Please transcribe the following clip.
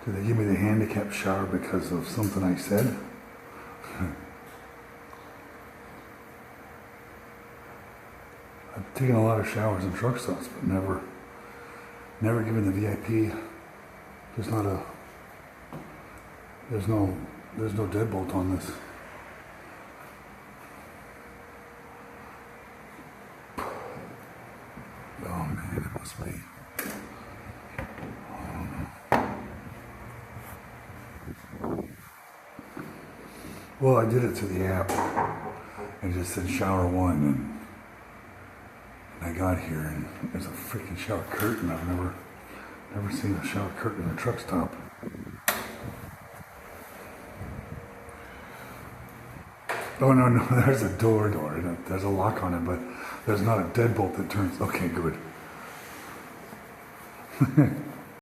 Did they give me the handicap shower because of something I said? I've taken a lot of showers in truck stops, but never given the VIP. There's no deadbolt on this. Oh man, it must be. Well, I did it to the app. It just said shower one, and I got here, and there's a freaking shower curtain. I've never seen a shower curtain in a truck stop. Oh no, there's a door. There's a lock on it, but there's not a deadbolt that turns. Okay, good.